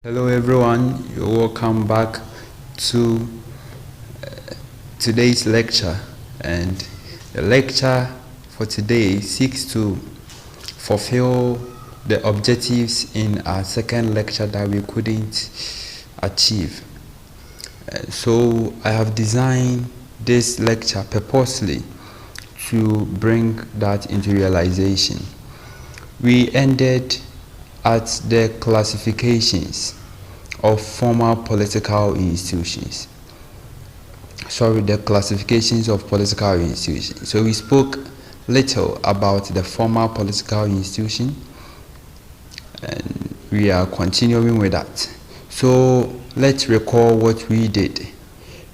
Hello everyone, you're welcome back to today's lecture, and the lecture for today seeks to fulfill the objectives in our second lecture that we couldn't achieve. So I have designed this lecture purposely to bring that into realization. We ended at the classifications of former political institutions. The classifications of political institutions. So we spoke little about the former political institution, and we are continuing with that. So let's recall what we did.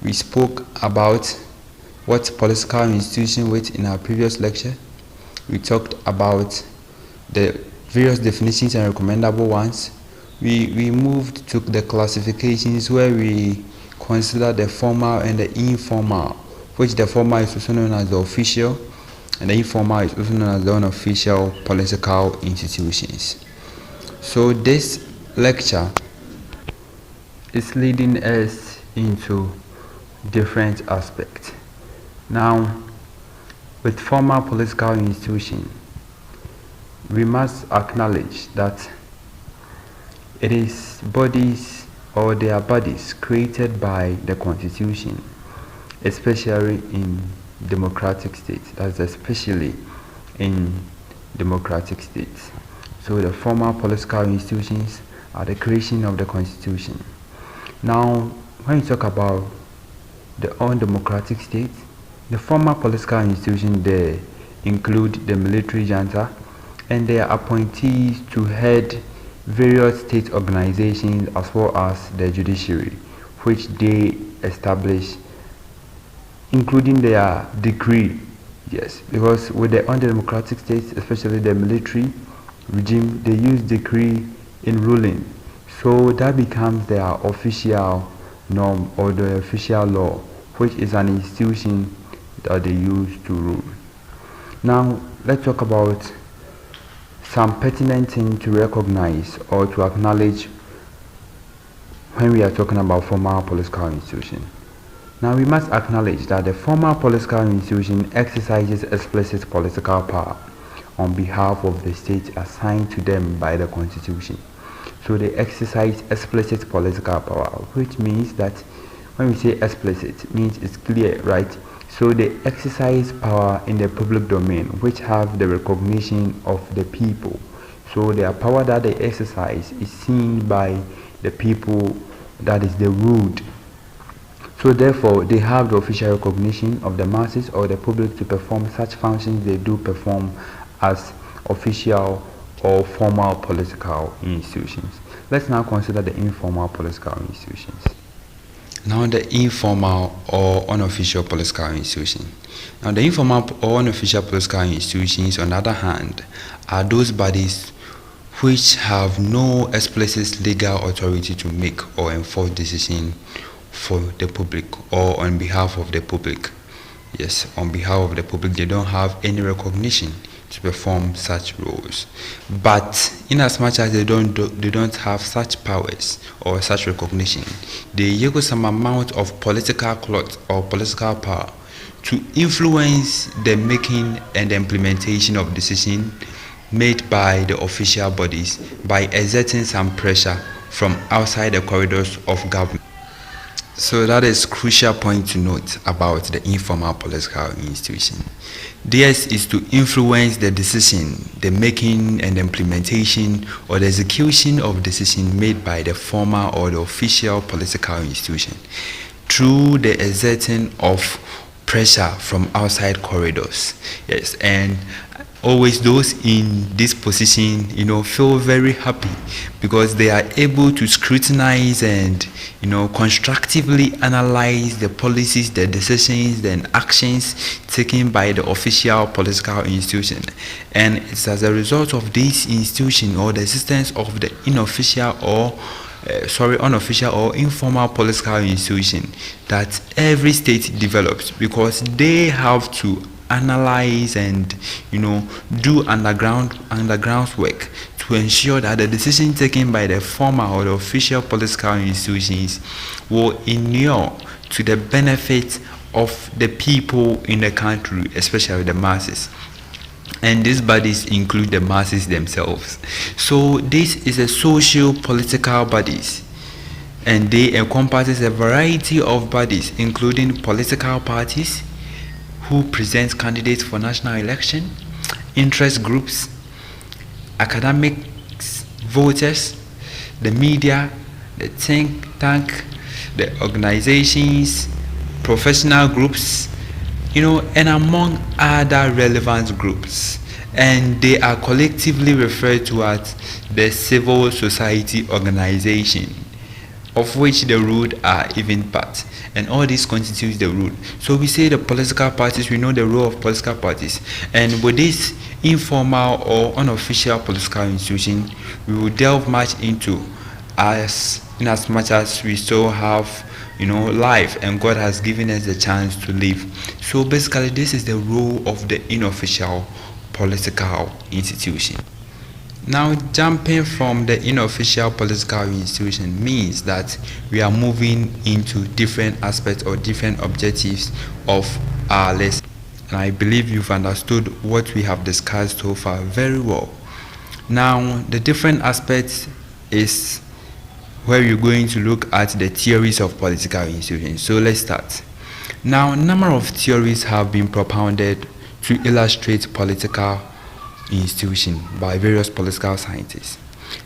We spoke about what political institution was in our previous lecture. We talked about the various definitions and recommendable ones. We moved to the classifications where we consider the formal and the informal, which the formal is also known as the official and the informal is also known as the unofficial political institutions. So this lecture is leading us into different aspects. Now, with formal political institutions, we must acknowledge that it is bodies, or they are bodies created by the Constitution, especially in democratic states. That's especially in democratic states. So the formal political institutions are the creation of the Constitution. Now, when you talk about the undemocratic states, the formal political institutions there include the military junta and their appointees to head various state organizations as well as the judiciary, which they establish, including their decree. Yes, because with the undemocratic states, especially the military regime, they use decree in ruling. So that becomes their official norm or the official law, which is an institution that they use to rule. Now, let's talk about some pertinent thing to recognize or to acknowledge when we are talking about formal political institution. Now, we must acknowledge that the formal political institution exercises explicit political power on behalf of the state assigned to them by the Constitution. So they exercise explicit political power, which means that when we say explicit, it means it's clear, right? So they exercise power in the public domain, which have the recognition of the people. So their power that they exercise is seen by the people that is the ruled. So therefore, they have the official recognition of the masses or the public to perform such functions they do perform as official or formal political institutions. Let's now consider the informal political institutions. Now the informal or unofficial political institution. Now the informal or unofficial political institutions, on the other hand, are those bodies which have no explicit legal authority to make or enforce decisions for the public or on behalf of the public. Yes, on behalf of the public, they don't have any recognition to perform such roles. But in as much as they don't have such powers or such recognition, they use some amount of political clout or political power to influence the making and the implementation of decisions made by the official bodies by exerting some pressure from outside the corridors of government. So that is a crucial point to note about the informal political institution. Theirs is to influence the decision, the making and the implementation or the execution of decisions made by the formal or the official political institution through the exerting of pressure from outside corridors. Yes, and always those in this position, feel very happy because they are able to scrutinize and, constructively analyze the policies, the decisions, and actions taken by the official political institution. And it's as a result of this institution or the existence of the unofficial or informal political institution that every state develops, because they have to analyze and do underground work to to ensure that the decision taken by the formal or the official political institutions will inure to the benefit of the people in the country, especially the masses. And these bodies include the masses themselves. So this is a social political bodies, and they encompasses a variety of bodies, including political parties who present candidates for national election, interest groups, academics, voters, the media, the think tank, the organizations, professional groups, and among other relevant groups. And they are collectively referred to as the civil society organization, of which the root are even part, and all this constitutes the root. So we say the political parties, we know the role of political parties, and with this informal or unofficial political institution, we will delve much into in as much as we still have life, and God has given us the chance to live. So basically, this is the role of the unofficial political institution. Now, jumping from the unofficial political institution means that we are moving into different aspects or different objectives of our lesson. And I believe you've understood what we have discussed so far very well. Now, the different aspects is where you're going to look at the theories of political institutions. So let's start. Now, a number of theories have been propounded to illustrate political institution by various political scientists.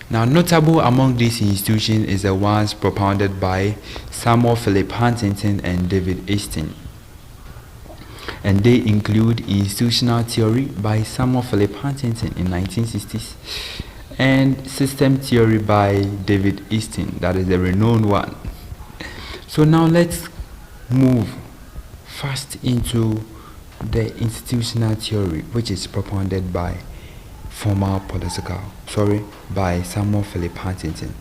Now, notable among these institutions is the ones propounded by Samuel Philip Huntington and David Easton. And they include institutional theory by Samuel Philip Huntington in 1960s and system theory by David Easton, that is the renowned one. So now let's move first into the institutional theory, which is propounded by by Samuel Philip Huntington.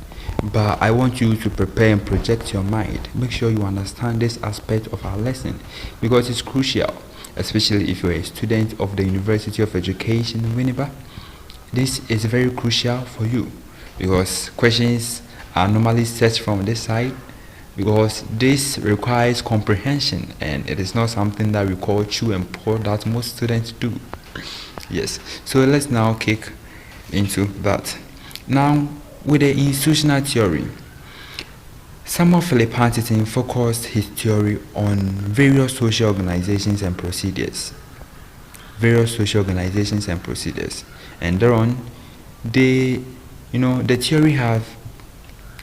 But I want you to prepare and project your mind. Make sure you understand this aspect of our lesson because it's crucial, especially if you're a student of the University of Education in Winneba. This is very crucial for you because questions are normally set from this side, because this requires comprehension and it is not something that we call chew and pour that most students do. Yes, so let's now kick into that. Now, with the institutional theory, Samuel Philip Huntington focused his theory on various social organizations and procedures. And thereon, the theory have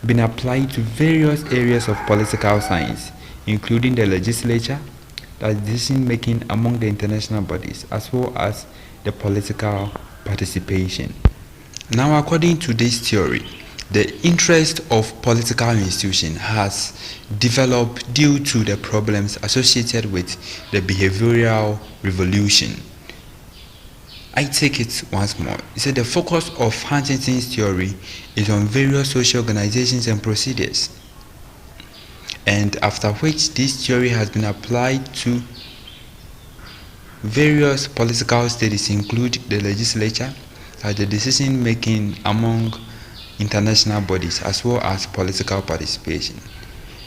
been applied to various areas of political science, including the legislature, that's decision making among the international bodies, as well as the political participation. Now, according to this theory, the interest of political institutions has developed due to the problems associated with the behavioral revolution. I take it once more. He said the focus of Huntington's theory is on various social organizations and procedures, and after which this theory has been applied to various political studies, include the legislature, the decision making among international bodies, as well as political participation.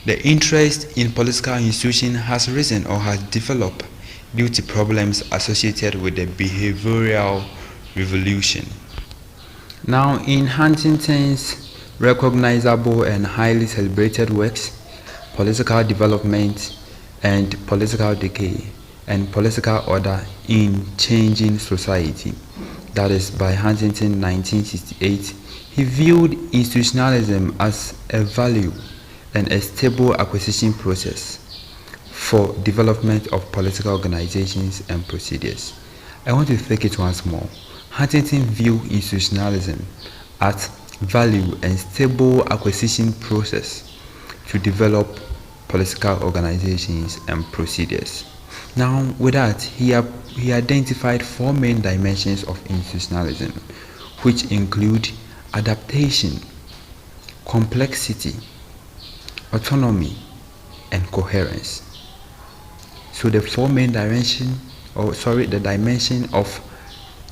The interest in political institutions has risen or has developed due to problems associated with the behavioral revolution. Now, in Huntington's recognizable and highly celebrated works, Political Development and Political Decay and Political Order in Changing Society, that is by Huntington 1968, he viewed institutionalism as a value and a stable acquisition process for development of political organizations and procedures. I want to take it once more. Huntington viewed institutionalism as value and stable acquisition process to develop political organizations and procedures. Now, with that, he identified four main dimensions of institutionalism, which include adaptation, complexity, autonomy, and coherence. So the four main dimension of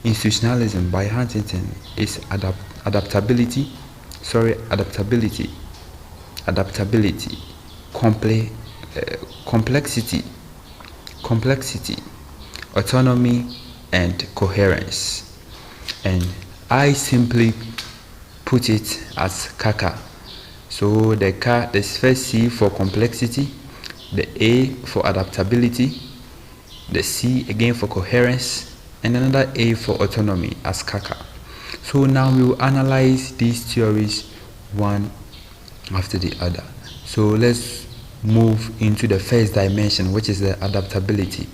institutionalism by Huntington is adaptability, complexity, autonomy, and coherence. And I simply put it as CACA. So the first C for complexity, the A for adaptability, the C again for coherence, and another A for autonomy as CACA. So now we will analyze these theories one after the other. So let's move into the first dimension, which is the adaptability,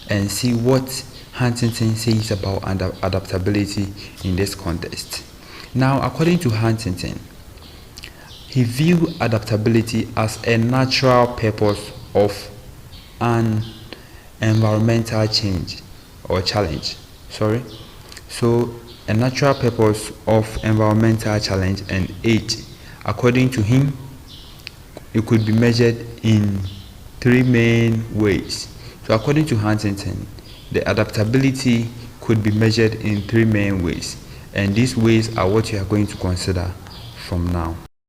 and see what Huntington says about adaptability in this context. Now, according to Huntington, he viewed adaptability as a natural purpose of an environmental change or challenge. So a natural purpose of environmental challenge, and age, according to him, it could be measured in three main ways. So according to Huntington, the adaptability could be measured in three main ways, and these ways are what you are going to consider from now.